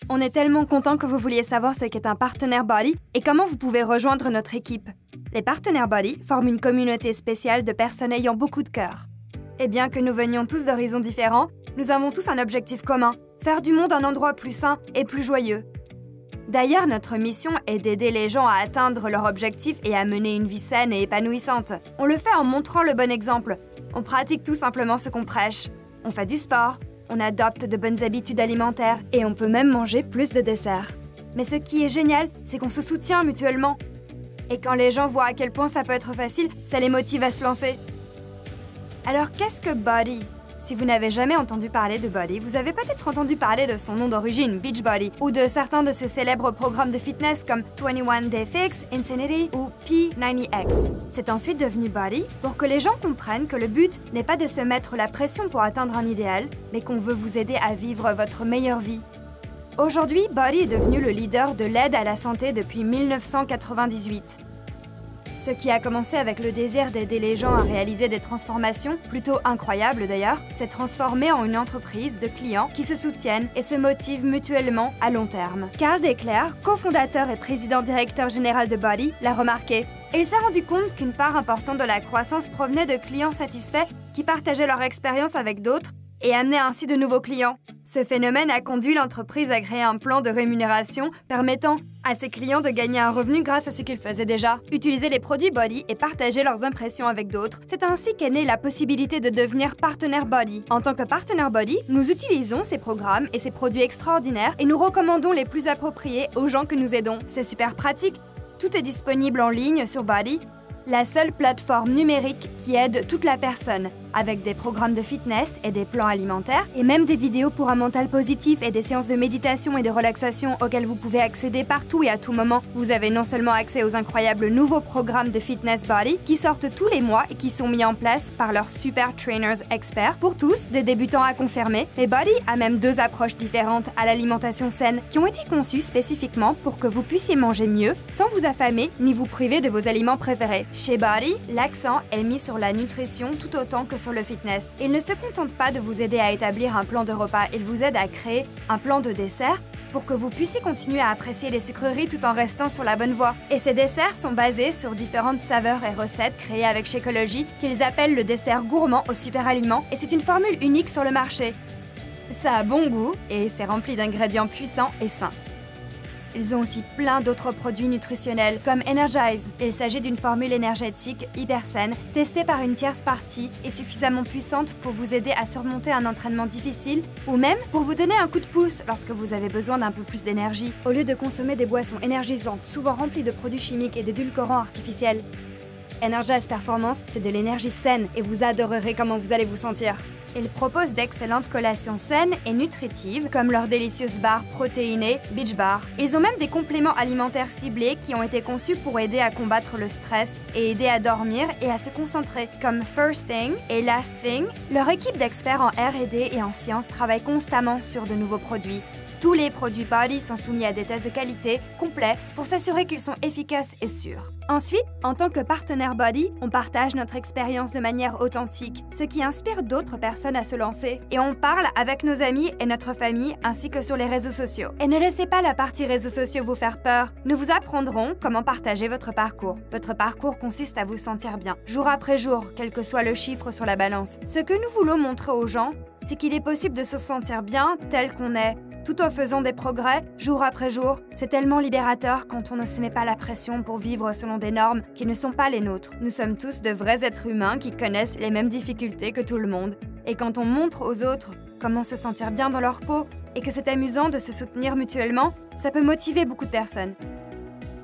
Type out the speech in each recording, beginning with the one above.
On est tellement content que vous vouliez savoir ce qu'est un partenaire Body et comment vous pouvez rejoindre notre équipe. Les partenaires Body forment une communauté spéciale de personnes ayant beaucoup de cœur. Et bien que nous venions tous d'horizons différents, nous avons tous un objectif commun, faire du monde un endroit plus sain et plus joyeux. D'ailleurs, notre mission est d'aider les gens à atteindre leur objectif et à mener une vie saine et épanouissante. On le fait en montrant le bon exemple. On pratique tout simplement ce qu'on prêche. On fait du sport, on adopte de bonnes habitudes alimentaires et on peut même manger plus de desserts. Mais ce qui est génial, c'est qu'on se soutient mutuellement. Et quand les gens voient à quel point ça peut être facile, ça les motive à se lancer. Alors qu'est-ce que Body ? Si vous n'avez jamais entendu parler de Body, vous avez peut-être entendu parler de son nom d'origine, Beachbody, ou de certains de ses célèbres programmes de fitness comme 21 Day Fix, Insanity ou P90X. C'est ensuite devenu Body pour que les gens comprennent que le but n'est pas de se mettre la pression pour atteindre un idéal, mais qu'on veut vous aider à vivre votre meilleure vie. Aujourd'hui, Body est devenu le leader de l'aide à la santé depuis 1998. Ce qui a commencé avec le désir d'aider les gens à réaliser des transformations, plutôt incroyables d'ailleurs, s'est transformé en une entreprise de clients qui se soutiennent et se motivent mutuellement à long terme. Carl Daikeler, cofondateur et président-directeur général de Body, l'a remarqué. Et il s'est rendu compte qu'une part importante de la croissance provenait de clients satisfaits qui partageaient leur expérience avec d'autres et amenaient ainsi de nouveaux clients. Ce phénomène a conduit l'entreprise à créer un plan de rémunération permettant à ses clients de gagner un revenu grâce à ce qu'ils faisaient déjà, utiliser les produits Body et partager leurs impressions avec d'autres. C'est ainsi qu'est née la possibilité de devenir partenaire Body. En tant que partenaire Body, nous utilisons ces programmes et ces produits extraordinaires et nous recommandons les plus appropriés aux gens que nous aidons. C'est super pratique. Tout est disponible en ligne sur Body, la seule plateforme numérique qui aide toute la personne, avec des programmes de fitness et des plans alimentaires, et même des vidéos pour un mental positif et des séances de méditation et de relaxation auxquelles vous pouvez accéder partout et à tout moment. Vous avez non seulement accès aux incroyables nouveaux programmes de fitness Body qui sortent tous les mois et qui sont mis en place par leurs super trainers experts pour tous, des débutants à confirmer, mais Body a même deux approches différentes à l'alimentation saine qui ont été conçues spécifiquement pour que vous puissiez manger mieux sans vous affamer ni vous priver de vos aliments préférés. Chez Body, l'accent est mis sur la nutrition tout autant que sur le fitness. Il ne se contente pas de vous aider à établir un plan de repas, il vous aide à créer un plan de dessert pour que vous puissiez continuer à apprécier les sucreries tout en restant sur la bonne voie. Et ces desserts sont basés sur différentes saveurs et recettes créées avec Shakeology qu'ils appellent le dessert gourmand au super aliment et c'est une formule unique sur le marché. Ça a bon goût et c'est rempli d'ingrédients puissants et sains. Ils ont aussi plein d'autres produits nutritionnels comme Energize. Il s'agit d'une formule énergétique hyper saine, testée par une tierce partie et suffisamment puissante pour vous aider à surmonter un entraînement difficile ou même pour vous donner un coup de pouce lorsque vous avez besoin d'un peu plus d'énergie, au lieu de consommer des boissons énergisantes souvent remplies de produits chimiques et d'édulcorants artificiels. Energize Performance, c'est de l'énergie saine et vous adorerez comment vous allez vous sentir. Ils proposent d'excellentes collations saines et nutritives, comme leur délicieuse barre protéinée Beach Bar. Ils ont même des compléments alimentaires ciblés qui ont été conçus pour aider à combattre le stress et aider à dormir et à se concentrer, comme First Thing et Last Thing. Leur équipe d'experts en R&D et en sciences travaille constamment sur de nouveaux produits. Tous les produits Body sont soumis à des tests de qualité complets pour s'assurer qu'ils sont efficaces et sûrs. Ensuite, en tant que partenaire Body, on partage notre expérience de manière authentique, ce qui inspire d'autres personnes à se lancer. Et on parle avec nos amis et notre famille ainsi que sur les réseaux sociaux. Et ne laissez pas la partie réseaux sociaux vous faire peur. Nous vous apprendrons comment partager votre parcours. Votre parcours consiste à vous sentir bien, jour après jour, quel que soit le chiffre sur la balance. Ce que nous voulons montrer aux gens, c'est qu'il est possible de se sentir bien tel qu'on est, tout en faisant des progrès, jour après jour. C'est tellement libérateur quand on ne se met pas la pression pour vivre selon des normes qui ne sont pas les nôtres. Nous sommes tous de vrais êtres humains qui connaissent les mêmes difficultés que tout le monde. Et quand on montre aux autres comment se sentir bien dans leur peau et que c'est amusant de se soutenir mutuellement, ça peut motiver beaucoup de personnes.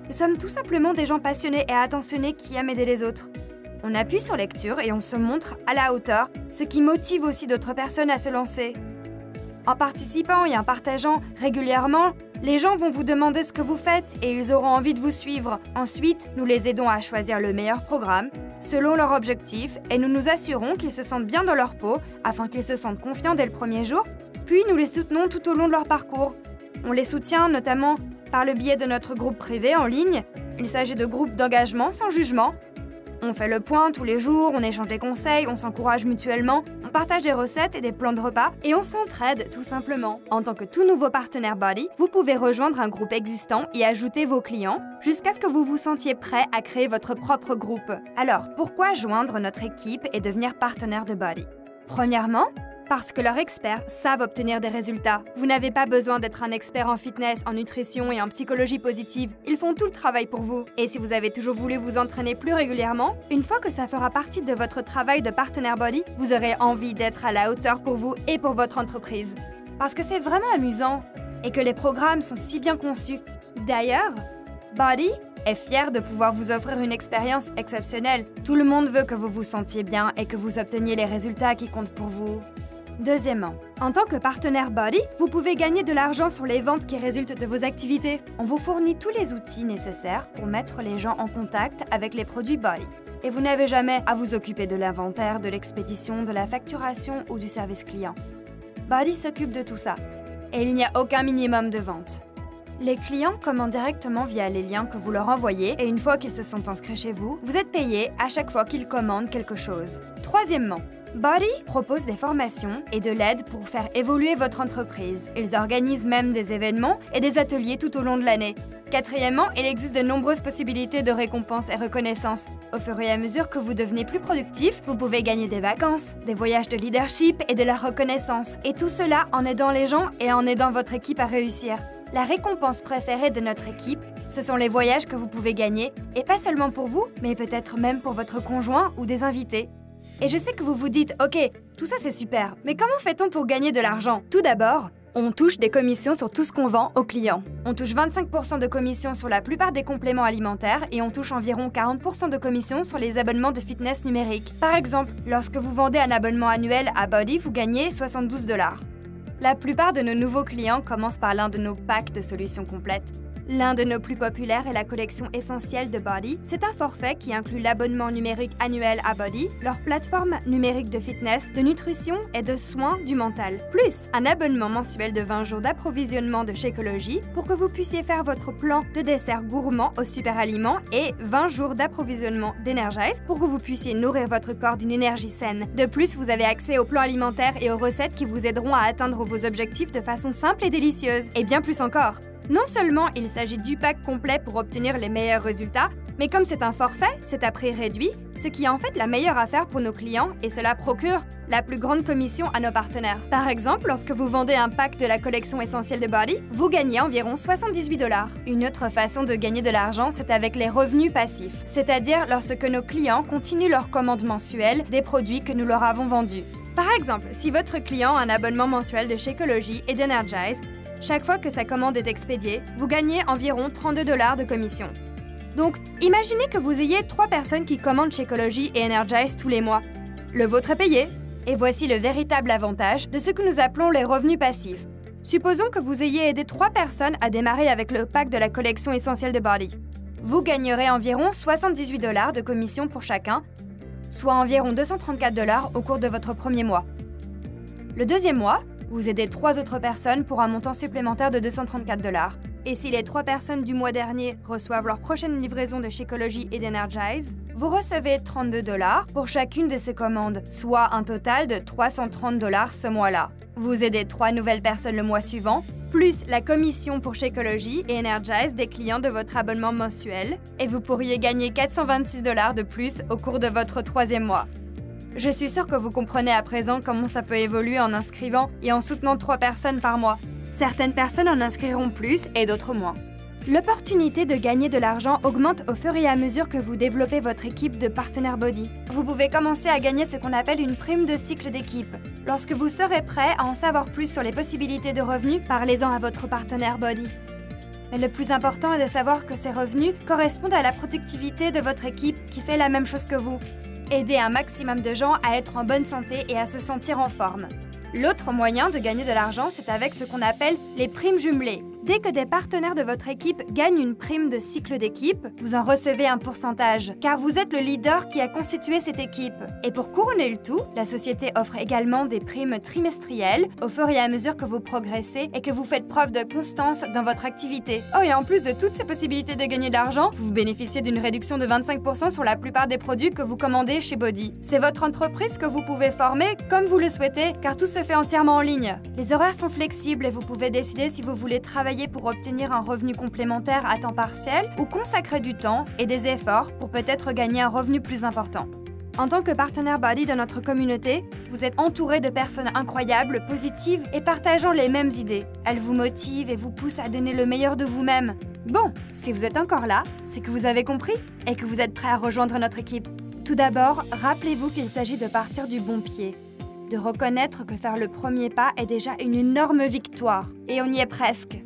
Nous sommes tout simplement des gens passionnés et attentionnés qui aiment aider les autres. On appuie sur lecture et on se montre à la hauteur, ce qui motive aussi d'autres personnes à se lancer. En participant et en partageant régulièrement, les gens vont vous demander ce que vous faites et ils auront envie de vous suivre. Ensuite, nous les aidons à choisir le meilleur programme, selon leur objectif, et nous nous assurons qu'ils se sentent bien dans leur peau afin qu'ils se sentent confiants dès le premier jour. Puis, nous les soutenons tout au long de leur parcours. On les soutient notamment par le biais de notre groupe privé en ligne. Il s'agit de groupes d'engagement sans jugement. On fait le point tous les jours, on échange des conseils, on s'encourage mutuellement, on partage des recettes et des plans de repas, et on s'entraide tout simplement. En tant que tout nouveau partenaire Body, vous pouvez rejoindre un groupe existant et ajouter vos clients jusqu'à ce que vous vous sentiez prêt à créer votre propre groupe. Alors, pourquoi joindre notre équipe et devenir partenaire de Body? Premièrement, parce que leurs experts savent obtenir des résultats. Vous n'avez pas besoin d'être un expert en fitness, en nutrition et en psychologie positive. Ils font tout le travail pour vous. Et si vous avez toujours voulu vous entraîner plus régulièrement, une fois que ça fera partie de votre travail de partenaire Body, vous aurez envie d'être à la hauteur pour vous et pour votre entreprise. Parce que c'est vraiment amusant et que les programmes sont si bien conçus. D'ailleurs, Body est fier de pouvoir vous offrir une expérience exceptionnelle. Tout le monde veut que vous vous sentiez bien et que vous obteniez les résultats qui comptent pour vous. Deuxièmement, en tant que partenaire Body, vous pouvez gagner de l'argent sur les ventes qui résultent de vos activités. On vous fournit tous les outils nécessaires pour mettre les gens en contact avec les produits Body. Et vous n'avez jamais à vous occuper de l'inventaire, de l'expédition, de la facturation ou du service client. Body s'occupe de tout ça. Et il n'y a aucun minimum de vente. Les clients commandent directement via les liens que vous leur envoyez et une fois qu'ils se sont inscrits chez vous, vous êtes payé à chaque fois qu'ils commandent quelque chose. Troisièmement, Body propose des formations et de l'aide pour faire évoluer votre entreprise. Ils organisent même des événements et des ateliers tout au long de l'année. Quatrièmement, il existe de nombreuses possibilités de récompenses et reconnaissance. Au fur et à mesure que vous devenez plus productif, vous pouvez gagner des vacances, des voyages de leadership et de la reconnaissance. Et tout cela en aidant les gens et en aidant votre équipe à réussir. La récompense préférée de notre équipe, ce sont les voyages que vous pouvez gagner, et pas seulement pour vous, mais peut-être même pour votre conjoint ou des invités. Et je sais que vous vous dites, ok, tout ça c'est super, mais comment fait-on pour gagner de l'argent? Tout d'abord, on touche des commissions sur tout ce qu'on vend aux clients. On touche 25% de commissions sur la plupart des compléments alimentaires et on touche environ 40% de commissions sur les abonnements de fitness numérique. Par exemple, lorsque vous vendez un abonnement annuel à Body, vous gagnez 72 $. La plupart de nos nouveaux clients commencent par l'un de nos packs de solutions complètes. L'un de nos plus populaires est la collection essentielle de Body. C'est un forfait qui inclut l'abonnement numérique annuel à Body, leur plateforme numérique de fitness, de nutrition et de soins du mental, plus un abonnement mensuel de 20 jours d'approvisionnement de Shakeology pour que vous puissiez faire votre plan de dessert gourmand aux super aliments et 20 jours d'approvisionnement d'Energize pour que vous puissiez nourrir votre corps d'une énergie saine. De plus, vous avez accès aux plans alimentaires et aux recettes qui vous aideront à atteindre vos objectifs de façon simple et délicieuse, et bien plus encore. Non seulement il s'agit du pack complet pour obtenir les meilleurs résultats, mais comme c'est un forfait, c'est à prix réduit, ce qui est en fait la meilleure affaire pour nos clients et cela procure la plus grande commission à nos partenaires. Par exemple, lorsque vous vendez un pack de la collection essentielle de Body, vous gagnez environ 78 $. Une autre façon de gagner de l'argent, c'est avec les revenus passifs, c'est-à-dire lorsque nos clients continuent leur commande mensuelle des produits que nous leur avons vendus. Par exemple, si votre client a un abonnement mensuel de Shakeology et d'Energize, chaque fois que sa commande est expédiée, vous gagnez environ 32 $ de commission. Donc, imaginez que vous ayez 3 personnes qui commandent Shakeology et Energize tous les mois. Le vôtre est payé. Et voici le véritable avantage de ce que nous appelons les revenus passifs. Supposons que vous ayez aidé 3 personnes à démarrer avec le pack de la collection essentielle de Body. Vous gagnerez environ 78 $ de commission pour chacun, soit environ 234 $ au cours de votre premier mois. Le deuxième mois, vous aidez 3 autres personnes pour un montant supplémentaire de 234 $. Et si les 3 personnes du mois dernier reçoivent leur prochaine livraison de Shakeology et d'Energize, vous recevez 32 $ pour chacune de ces commandes, soit un total de 330 $ ce mois-là. Vous aidez 3 nouvelles personnes le mois suivant, plus la commission pour Shakeology et Energize des clients de votre abonnement mensuel, et vous pourriez gagner 426 $ de plus au cours de votre 3e mois. Je suis sûre que vous comprenez à présent comment ça peut évoluer en inscrivant et en soutenant 3 personnes par mois. Certaines personnes en inscriront plus et d'autres moins. L'opportunité de gagner de l'argent augmente au fur et à mesure que vous développez votre équipe de partenaires Body. Vous pouvez commencer à gagner ce qu'on appelle une prime de cycle d'équipe. Lorsque vous serez prêt à en savoir plus sur les possibilités de revenus, parlez-en à votre partenaire Body. Mais le plus important est de savoir que ces revenus correspondent à la productivité de votre équipe qui fait la même chose que vous. Aider un maximum de gens à être en bonne santé et à se sentir en forme. L'autre moyen de gagner de l'argent, c'est avec ce qu'on appelle les primes jumelées. Dès que des partenaires de votre équipe gagnent une prime de cycle d'équipe, vous en recevez un pourcentage, car vous êtes le leader qui a constitué cette équipe. Et pour couronner le tout, la société offre également des primes trimestrielles au fur et à mesure que vous progressez et que vous faites preuve de constance dans votre activité. Oh, et en plus de toutes ces possibilités de gagner de l'argent, vous bénéficiez d'une réduction de 25% sur la plupart des produits que vous commandez chez Body. C'est votre entreprise que vous pouvez former comme vous le souhaitez, car tout se fait entièrement en ligne. Les horaires sont flexibles et vous pouvez décider si vous voulez travailler pour obtenir un revenu complémentaire à temps partiel ou consacrer du temps et des efforts pour peut-être gagner un revenu plus important. En tant que partenaire Body de notre communauté, vous êtes entouré de personnes incroyables, positives et partageant les mêmes idées. Elles vous motivent et vous poussent à donner le meilleur de vous-même. Bon, si vous êtes encore là, c'est que vous avez compris et que vous êtes prêt à rejoindre notre équipe. Tout d'abord, rappelez-vous qu'il s'agit de partir du bon pied, de reconnaître que faire le premier pas est déjà une énorme victoire. Et on y est presque.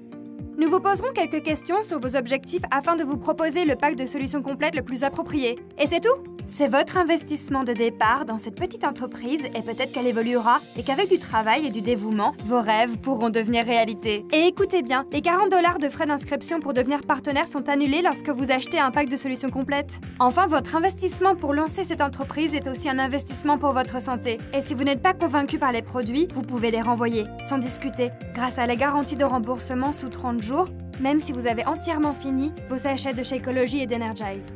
Nous vous poserons quelques questions sur vos objectifs afin de vous proposer le pack de solutions complètes le plus approprié. Et c'est tout! C'est votre investissement de départ dans cette petite entreprise et peut-être qu'elle évoluera et qu'avec du travail et du dévouement, vos rêves pourront devenir réalité. Et écoutez bien, les 40 $ de frais d'inscription pour devenir partenaire sont annulés lorsque vous achetez un pack de solutions complètes. Enfin, votre investissement pour lancer cette entreprise est aussi un investissement pour votre santé. Et si vous n'êtes pas convaincu par les produits, vous pouvez les renvoyer, sans discuter, grâce à la garantie de remboursement sous 30 jours, même si vous avez entièrement fini vos sachets de Shakeology et d'Energize.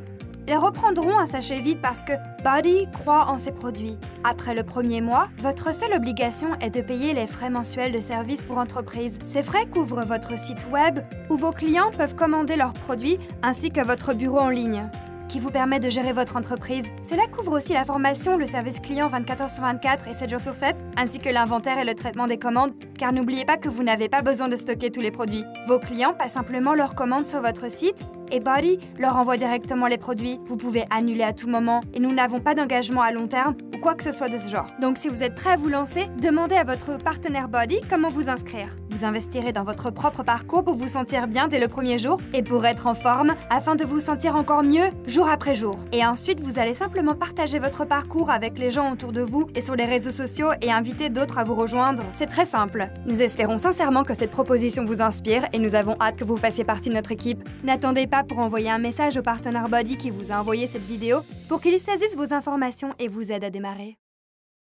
Ils reprendront un sachet vide parce que Body croit en ses produits. Après le premier mois, votre seule obligation est de payer les frais mensuels de service pour entreprise. Ces frais couvrent votre site web où vos clients peuvent commander leurs produits ainsi que votre bureau en ligne, qui vous permet de gérer votre entreprise. Cela couvre aussi la formation, le service client 24 h sur 24 et 7 jours sur 7, ainsi que l'inventaire et le traitement des commandes, car n'oubliez pas que vous n'avez pas besoin de stocker tous les produits. Vos clients passent simplement leurs commandes sur votre site et Body leur envoie directement les produits. Vous pouvez annuler à tout moment et nous n'avons pas d'engagement à long terme ou quoi que ce soit de ce genre. Donc si vous êtes prêt à vous lancer, demandez à votre partenaire Body comment vous inscrire. Vous investirez dans votre propre parcours pour vous sentir bien dès le premier jour et pour être en forme afin de vous sentir encore mieux jour après jour. Et ensuite, vous allez simplement partager votre parcours avec les gens autour de vous et sur les réseaux sociaux et inviter d'autres à vous rejoindre. C'est très simple. Nous espérons sincèrement que cette proposition vous inspire et nous avons hâte que vous fassiez partie de notre équipe. N'attendez pas pour envoyer un message au partenaire Body qui vous a envoyé cette vidéo pour qu'il saisisse vos informations et vous aide à démarrer.